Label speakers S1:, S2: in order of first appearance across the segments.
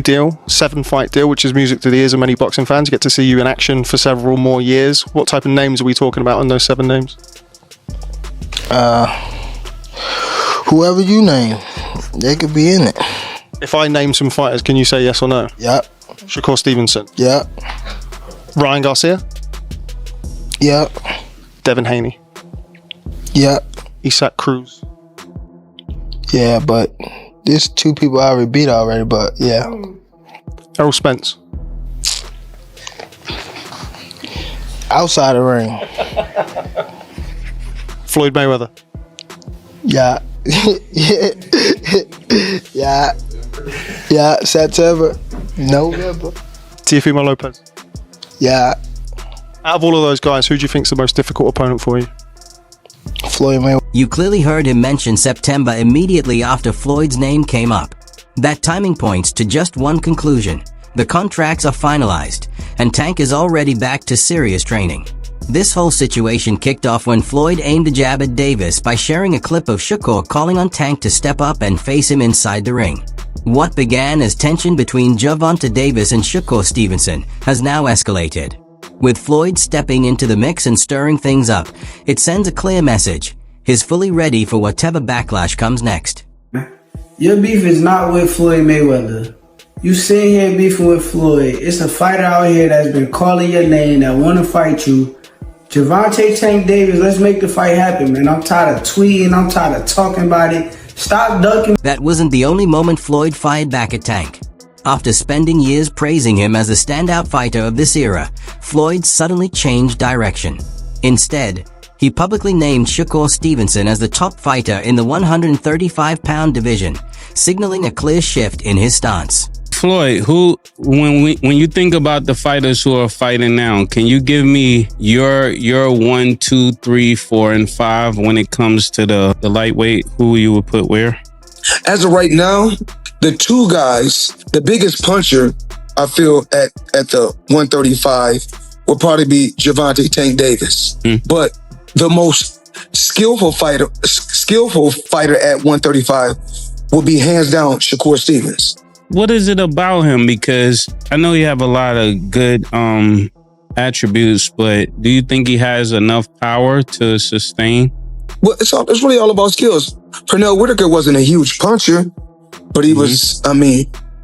S1: deal, 7-fight deal, which is music to the ears of many boxing fans. You get to see you in action for several more years. What type of names are we talking about on those 7 names?
S2: Whoever you name, they could be in it.
S1: If I name some fighters, can you say yes or no?
S2: Yep.
S1: Shakur Stevenson.
S2: Yep.
S1: Ryan Garcia.
S2: Yep.
S1: Devin Haney.
S2: Yep.
S1: Isaac Cruz.
S2: Yeah, but there's 2 people I already beat already, but yeah.
S1: Errol Spence.
S2: Outside the ring.
S1: Floyd Mayweather.
S2: Yeah. Yeah. Yeah. September. November.
S1: Teofimo Lopez.
S2: Yeah.
S1: Out of all of those guys, who do you think's the most difficult opponent for you?
S2: Floyd Mayweather.
S3: You clearly heard him mention September immediately after Floyd's name came up. That timing points to just one conclusion. The contracts are finalized, and Tank is already back to serious training. This whole situation kicked off when Floyd aimed a jab at Davis by sharing a clip of Shakur calling on Tank to step up and face him inside the ring. What began as tension between Gervonta Davis and Shakur Stevenson has now escalated. With Floyd stepping into the mix and stirring things up, it sends a clear message. He's fully ready for whatever backlash comes next.
S4: Your beef is not with Floyd Mayweather. You sitting here beefing with Floyd. It's a fighter out here that's been calling your name that want to fight you. Gervonta Tank Davis, let's make the fight happen, man. I'm tired of tweeting. I'm tired of talking about it. Stop ducking.
S3: That wasn't the only moment Floyd fired back at Tank. After spending years praising him as a standout fighter of this era, Floyd suddenly changed direction. Instead, he publicly named Shakur Stevenson as the top fighter in the 135-pound division, signaling a clear shift in his stance.
S5: Floyd, when you think about the fighters who are fighting now, can you give me your 1, 2, 3, 4, and 5 when it comes to the lightweight? Who you would put where?
S6: As of right now, the 2 guys, the biggest puncher, I feel at the 135 would probably be Gervonta Tank Davis. But the most skillful fighter at 135 would be hands down Shakur Stevens.
S5: What is it about him? Because I know you have a lot of good attributes, but do you think he has enough power to sustain?
S6: Well, it's really all about skills. Pernell Whitaker wasn't a huge puncher, but he was,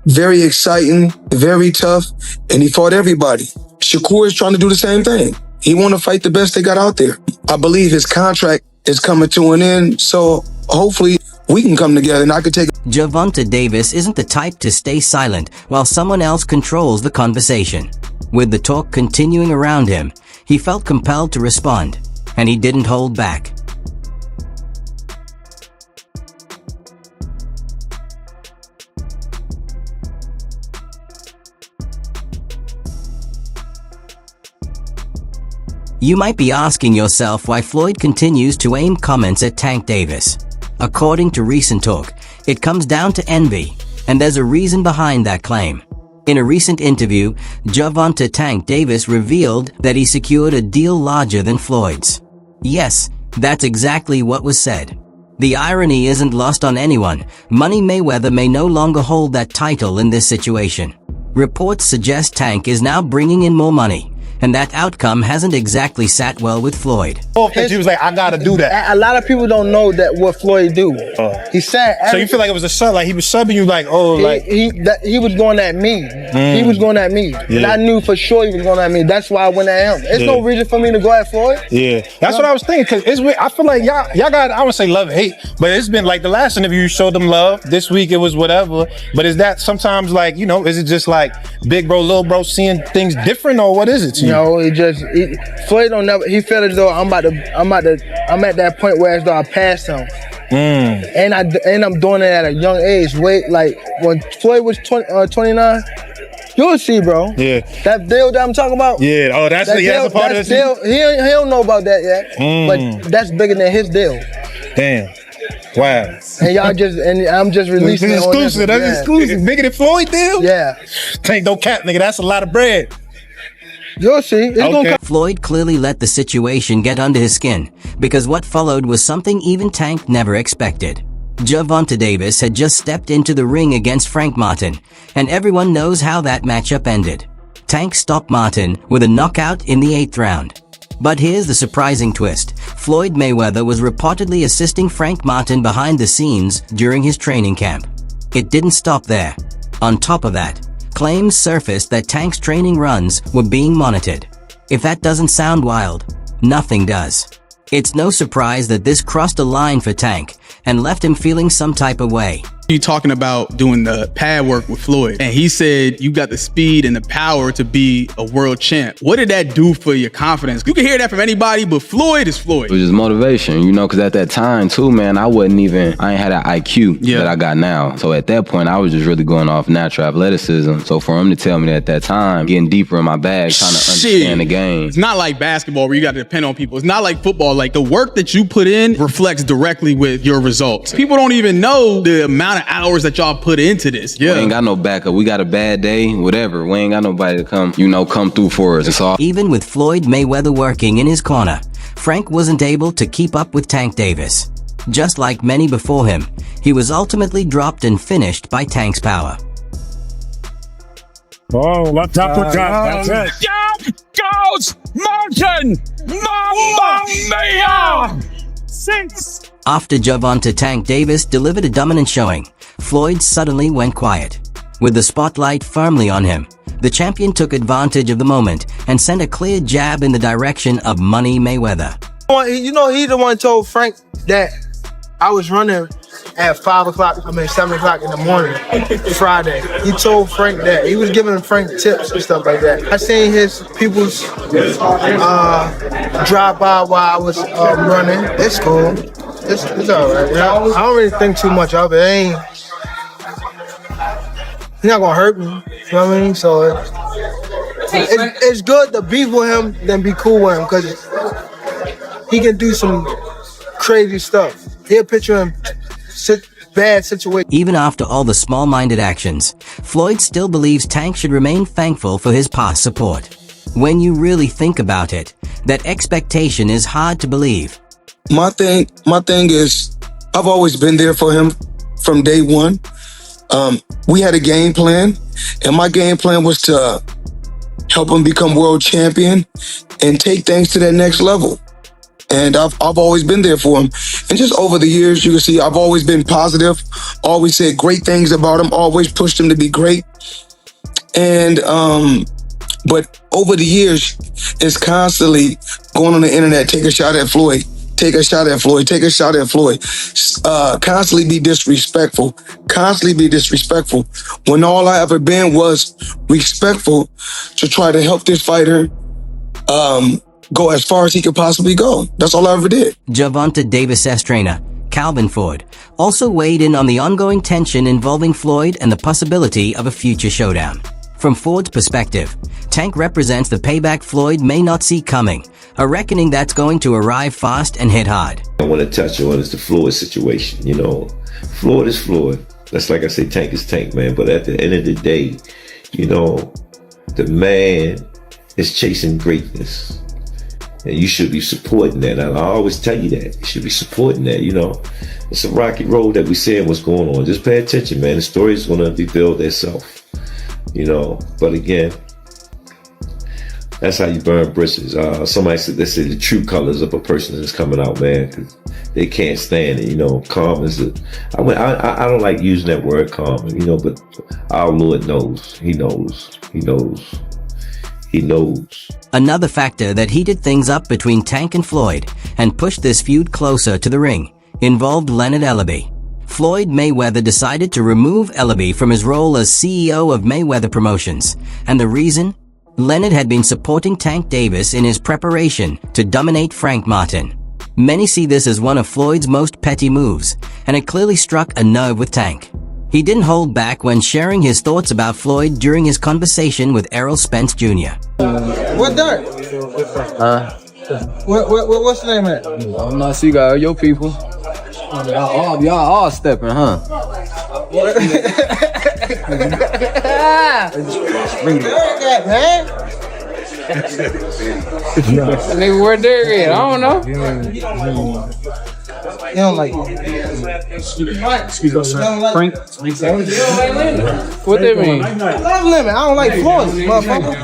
S6: very exciting, very tough, and he fought everybody. Shakur is trying to do the same thing. He want to fight the best they got out there. I believe his contract is coming to an end, so hopefully we can come together and I can take.
S3: Gervonta Davis isn't the type to stay silent while someone else controls the conversation. With the talk continuing around him, he felt compelled to respond, and he didn't hold back. You might be asking yourself why Floyd continues to aim comments at Tank Davis. According to recent talk, it comes down to envy, and there's a reason behind that claim. In a recent interview, Gervonta Tank Davis revealed that he secured a deal larger than Floyd's. Yes, that's exactly what was said. The irony isn't lost on anyone. Money Mayweather may no longer hold that title in this situation. Reports suggest Tank is now bringing in more money, and that outcome hasn't exactly sat well with Floyd.
S7: He was like, I gotta do that.
S2: A lot of people don't know that what Floyd do. He said.
S7: So you feel like it was a sub, like he was subbing you, like
S2: he was going at me. He was going at me, and I knew for sure he was going at me. That's why I went at him. There's no reason for me to go at Floyd.
S7: Yeah, that's what I was thinking. Cause it's weird. I feel like y'all got, I would say love and hate, but it's been like the last interview you showed them love. This week it was whatever. But is that sometimes like, is it just like big bro, little bro seeing things different, or what is it to you?
S2: No, Floyd don't never. He felt as though I'm at that point where as though I passed him, and I'm doing it at a young age. Wait, like when Floyd was 29, you'll see, bro.
S7: Yeah,
S2: that deal that I'm talking about.
S7: Yeah, oh, that's a part of the
S2: deal. He don't know about that yet, but that's bigger than his deal.
S7: Damn. Wow.
S2: And I'm just releasing it.
S7: Exclusive. That's exclusive. Bigger than Floyd deal?
S2: Yeah.
S7: Tank, don't cap, nigga. That's a lot of bread.
S2: You'll see.
S3: Floyd clearly let the situation get under his skin, because what followed was something even Tank never expected. Gervonta Davis had just stepped into the ring against Frank Martin, and everyone knows how that matchup ended. Tank stopped Martin with a knockout in the 8th round. But here's the surprising twist. Floyd Mayweather was reportedly assisting Frank Martin behind the scenes during his training camp. It didn't stop there. On top of that, claims surfaced that Tank's training runs were being monitored. If that doesn't sound wild, nothing does. It's no surprise that this crossed a line for Tank and left him feeling some type of way.
S8: You talking about doing the pad work with Floyd, and he said you got the speed and the power to be a world champ. What did that do for your confidence? You can hear that from anybody, but Floyd is Floyd.
S9: It was just motivation, you know, because at that time too, man, I ain't had that IQ that I got now. So at that point, I was just really going off natural athleticism. So for him to tell me that at that time, getting deeper in my bag, trying to understand the game.
S8: It's not like basketball where you got to depend on people. It's not like football. Like the work that you put in reflects directly with your results. People don't even know the amount of hours that y'all put into this.
S9: We ain't got no backup. We got a bad day, whatever. We ain't got nobody to come through for us. It's all.
S3: Even with Floyd Mayweather working in his corner, Frank wasn't able to keep up with Tank Davis. Just like many before him, he was ultimately dropped and finished by Tank's power.
S10: Oh, let's have to cut. That's it. Down goes Martin! Mamma mia! 6.
S3: After Gervonta Tank Davis delivered a dominant showing, Floyd suddenly went quiet. With the spotlight firmly on him, the champion took advantage of the moment and sent a clear jab in the direction of Money Mayweather.
S2: You know, he the one told Frank that I was running at 7 o'clock in the morning, Friday. He told Frank that. He was giving Frank tips and stuff like that. I seen his people's drive by while I was running. It's cool. It's all right. I don't really think too much of it. He's not gonna hurt me. You know what I mean? So it's good to beef with him than be cool with him, because he can do some crazy stuff. He'll put you in bad situations.
S3: Even after all the small-minded actions, Floyd still believes Tank should remain thankful for his past support. When you really think about it, that expectation is hard to believe.
S6: My thing is, I've always been there for him from day one. We had a game plan, and my game plan was to help him become world champion and take things to that next level. And I've always been there for him. And just over the years, you can see I've always been positive, always said great things about him, always pushed him to be great. And but over the years, it's constantly going on the internet, take a shot at Floyd. Take a shot at Floyd. Take a shot at Floyd. Constantly be disrespectful. Constantly be disrespectful. When all I ever been was respectful to try to help this fighter go as far as he could possibly go. That's all I ever did.
S3: Gervonta Davis' trainer, Calvin Ford, also weighed in on the ongoing tension involving Floyd and the possibility of a future showdown. From Ford's perspective, Tank represents the payback Floyd may not see coming, a reckoning that's going to arrive fast and hit hard.
S11: I want to touch on is the Floyd situation. You know, Floyd is Floyd. That's like I say, Tank is Tank, man. But at the end of the day, you know, the man is chasing greatness. And you should be supporting that. And I always tell you that. You should be supporting that, you know. It's a rocky road that we saying what's going on. Just pay attention, man. The story is going to rebuild itself, you know. But again, that's how you burn bridges. Somebody said, they say the true colors of a person is coming out, man, because they can't stand it. You know, calm is I don't like using that word calm, you know, but our Lord knows. He knows. He knows. He knows.
S3: Another factor that heated things up between Tank and Floyd and pushed this feud closer to the ring involved Leonard Ellaby. Floyd Mayweather decided to remove Ellaby from his role as CEO of Mayweather Promotions, and the reason? Leonard had been supporting Tank Davis in his preparation to dominate Frank Martin. Many see this as one of Floyd's most petty moves, and it clearly struck a nerve with Tank. He didn't hold back when sharing his thoughts about Floyd during his conversation with Errol Spence Jr.
S2: What that? What's the name of it?
S9: I'm not see guys, your people. Y'all all stepping, huh?
S2: Man.
S12: Nigga, where Derek at? I don't know.
S2: You don't like Frank?
S12: What that mean?
S2: I love Lemon. I don't like Floyd, motherfucker.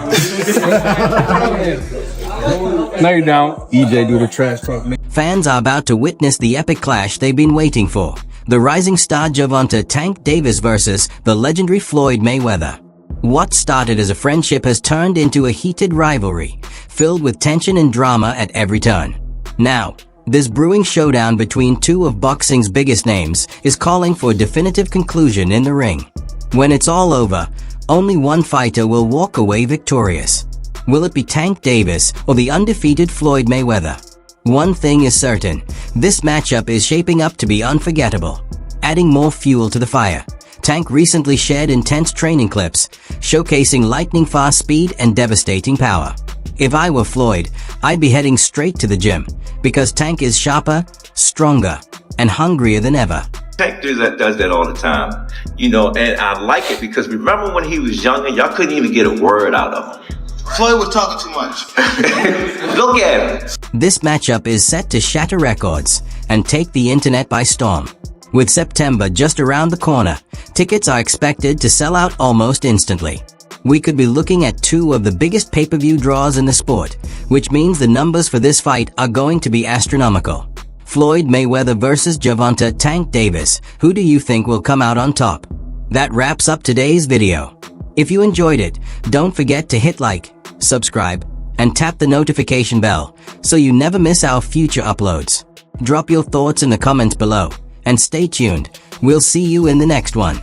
S12: No, you don't.
S13: EJ do the trash talk.
S3: Fans are about to witness the epic clash they've been waiting for. The rising star Gervonta Tank Davis versus the legendary Floyd Mayweather. What started as a friendship has turned into a heated rivalry, filled with tension and drama at every turn. Now, this brewing showdown between two of boxing's biggest names is calling for a definitive conclusion in the ring. When it's all over, only one fighter will walk away victorious. Will it be Tank Davis or the undefeated Floyd Mayweather? One thing is certain, this matchup is shaping up to be unforgettable. Adding more fuel to the fire, Tank recently shared intense training clips, showcasing lightning-fast speed and devastating power. If I were Floyd, I'd be heading straight to the gym, because Tank is sharper, stronger, and hungrier than ever.
S11: Tank does that all the time, and I like it because remember when he was younger, y'all couldn't even get a word out of him.
S2: Floyd was talking too much.
S11: Look at him.
S3: This matchup is set to shatter records and take the internet by storm. With September just around the corner, tickets are expected to sell out almost instantly. We could be looking at two of the biggest pay-per-view draws in the sport, which means the numbers for this fight are going to be astronomical. Floyd Mayweather versus Gervonta Tank Davis. Who do you think will come out on top? That wraps up today's video. If you enjoyed it, don't forget to hit like, subscribe, and tap the notification bell so you never miss our future uploads. Drop your thoughts in the comments below, and stay tuned. We'll see you in the next one.